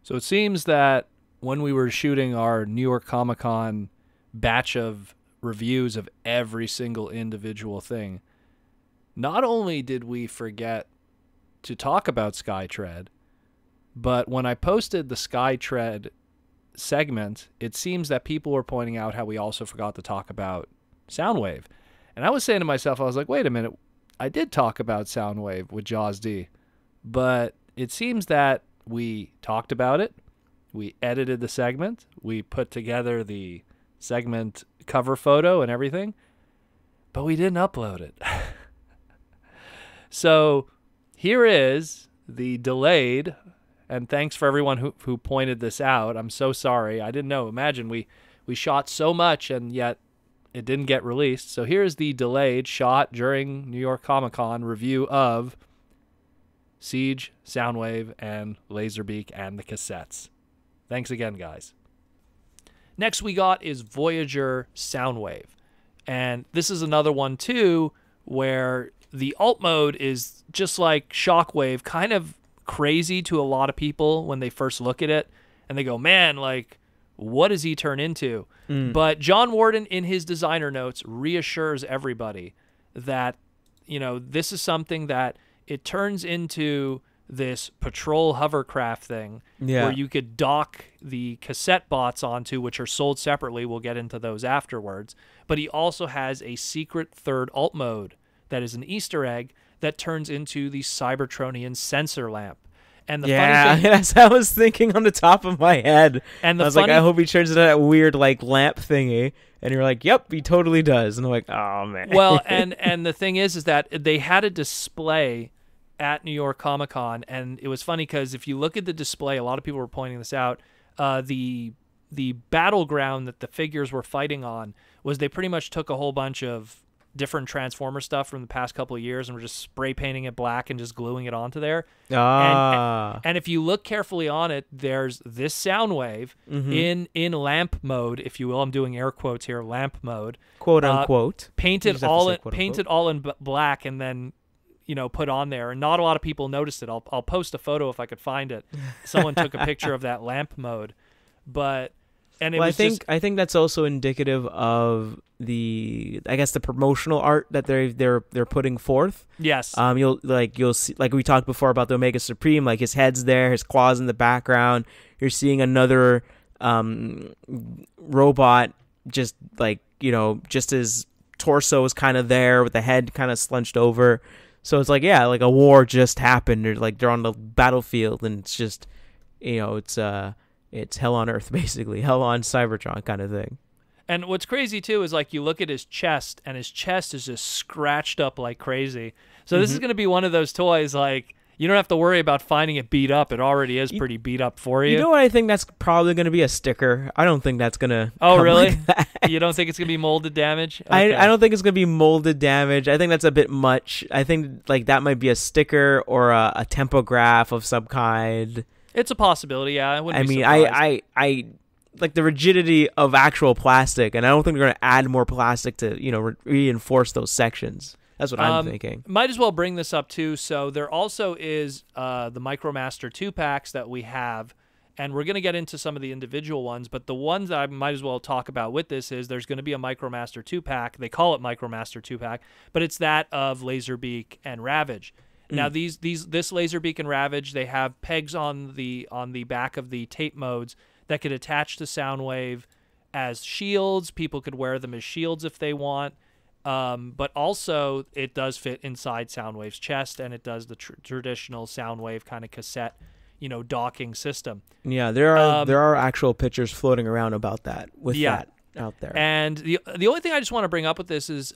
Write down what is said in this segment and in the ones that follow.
So it seems that when we were shooting our New York Comic Con batch of reviews of every single individual thing, not only did we forget to talk about Skytread, but when I posted the Skytread segment, it seems that people were pointing out how we also forgot to talk about Soundwave. And I was saying to myself, I was like, wait a minute, I did talk about Soundwave with Jaws D, but it seems that we talked about it, we edited the segment, we put together the segment cover photo and everything, but we didn't upload it. So here is the delayed, and thanks for everyone who pointed this out. I'm so sorry. I didn't know. Imagine we shot so much and yet it didn't get released. So here's the delayed shot during New York Comic Con review of Siege, Soundwave, and Laserbeak and the Cassettes. Thanks again, guys. Next we got is Voyager Soundwave. And this is another one, too, where the alt mode is just like Shockwave, kind of crazy to a lot of people when they first look at it. And they go, man, like, what does he turn into? But John Warden, in his designer notes, reassures everybody that, you know, this is something that it turns into this patrol hovercraft thing where you could dock the cassette bots onto, which are sold separately. We'll get into those afterwards. But he also has a secret third alt mode that is an Easter egg that turns into the Cybertronian sensor lamp. And the funny thing, that's what I was thinking on the top of my head. And I was like, I hope he turns into that weird like lamp thingy. And you're like, yep, he totally does. And I'm like, oh man. Well, and the thing is that they had a display at New York Comic Con, and it was funny because if you look at the display, a lot of people were pointing this out. The battleground that the figures were fighting on was they pretty much took a whole bunch of different Transformer stuff from the past couple of years and were just spray painting it black and just gluing it onto there. And if you look carefully on it, there's this Soundwave in lamp mode, if you will. I'm doing air quotes here, lamp mode, quote unquote, painted all in black, and then, you know, put on there. And not a lot of people noticed it. I'll post a photo if I could find it. Someone took a picture of that lamp mode, but. And it was I think that's also indicative of the promotional art that they're putting forth. Yes. You'll see, like we talked before about the Omega Supreme, like his head's there, his claws in the background. You're seeing another robot, just like, you know, just his torso is kind of there with the head kind of slunched over. So it's like, yeah, like a war just happened, or like they're on the battlefield, and it's just, you know, it's hell on earth, basically. Hell on Cybertron kind of thing. And what's crazy, too, is like you look at his chest, and his chest is just scratched up like crazy. So this is going to be one of those toys, like, you don't have to worry about finding it beat up. It already is pretty beat up for you. You know what? I think that's probably going to be a sticker. I don't think that's going to Oh, really? Like You don't think it's going to be molded damage? Okay. I don't think it's going to be molded damage. I think that's a bit much. I think like that might be a sticker or a tempograph of some kind. It's a possibility, yeah. I like the rigidity of actual plastic, and I don't think they're going to add more plastic to, you know, reinforce those sections. That's what I'm thinking. Might as well bring this up, too. So there also is the MicroMaster 2-packs that we have, and we're going to get into some of the individual ones, but the ones that I might as well talk about with this is there's going to be a MicroMaster 2-pack. They call it MicroMaster 2-pack, but it's that of Laserbeak and Ravage. Now this Laserbeak and Ravage, they have pegs on the back of the tape modes that could attach to Soundwave as shields. People could wear them as shields if they want, but also it does fit inside Soundwave's chest, and it does the traditional Soundwave kind of cassette, you know, docking system. Yeah, there are actual pictures floating around about that that out there. And the only thing I just want to bring up with this is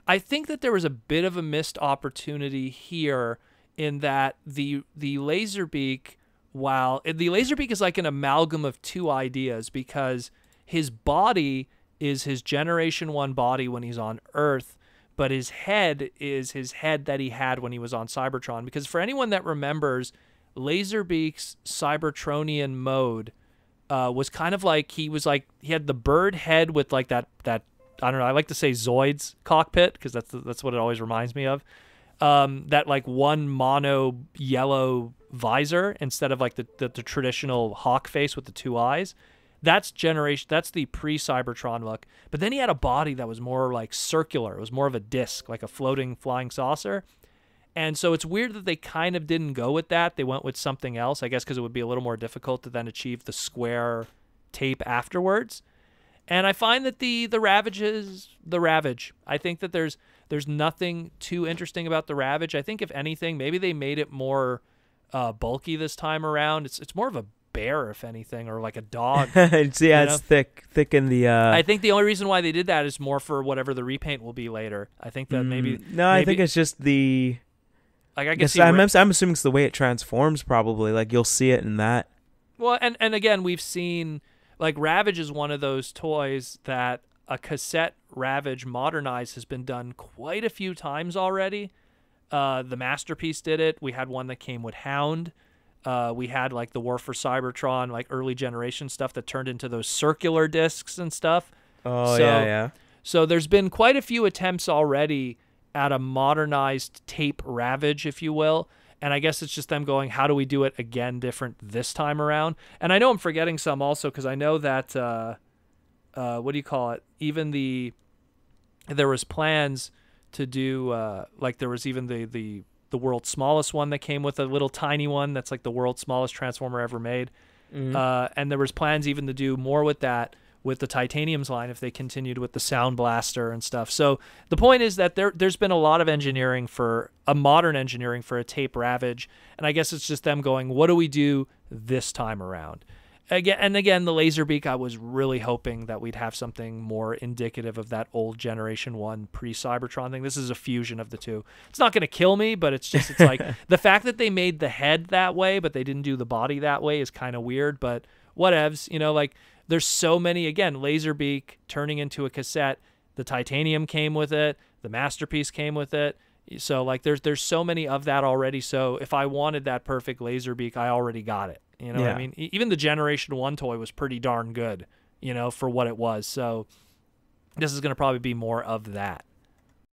I think that there was a bit of a missed opportunity here in that the Laserbeak, while the Laserbeak is like an amalgam of two ideas, because his body is his Generation 1 body when he's on Earth, but his head is his head that he had when he was on Cybertron. Because for anyone that remembers, Laserbeak's Cybertronian mode was kind of like he had the bird head with like that I don't know, I like to say Zoid's cockpit because that's what it always reminds me of. That like one mono yellow visor instead of like the traditional hawk face with the two eyes. That's the pre-Cybertron look. But then he had a body that was more like circular. It was more of a disc, like a floating flying saucer. And so it's weird that they kind of didn't go with that. They went with something else, I guess because it would be a little more difficult to then achieve the square tape afterwards. And I find that the Ravage. I think that there's nothing too interesting about the Ravage. I think if anything, maybe they made it more bulky this time around. It's more of a bear, if anything, or like a dog. It's thick in the I think the only reason why they did that is more for whatever the repaint will be later. I think that maybe I think it's just the like I guess I'm assuming it's the way it transforms, probably. Like you'll see it in that. Well, and again, we've seen like Ravage is one of those toys that a cassette Ravage modernized has been done quite a few times already. The Masterpiece did it. We had one that came with Hound. We had like the War for Cybertron, like early generation stuff that turned into those circular discs and stuff. Oh, yeah. So there's been quite a few attempts already at a modernized tape Ravage, if you will. And I guess it's just them going, how do we do it again different this time around? And I know I'm forgetting some also because I know that, what do you call it? Even there was plans to do, like there was even the world's smallest one that came with a little tiny one that's like the world's smallest Transformer ever made. And there was plans even to do more with that with the Titaniums line if they continued with the Sound Blaster and stuff. So the point is that there's been a lot of modern engineering for a tape Ravage, and I guess it's just them going, what do we do this time around? Again, the Laserbeak, I was really hoping that we'd have something more indicative of that old Generation 1 pre-Cybertron thing. This is a fusion of the two. It's not going to kill me, but it's like the fact that they made the head that way, but they didn't do the body that way is kind of weird, but whatevs. Like there's so many, again, Laserbeak turning into a cassette. The Titanium came with it. The Masterpiece came with it. So like there's so many of that already. So if I wanted that perfect Laserbeak, I already got it. You know what I mean? Even the Generation 1 toy was pretty darn good, for what it was. So this is going to probably be more of that.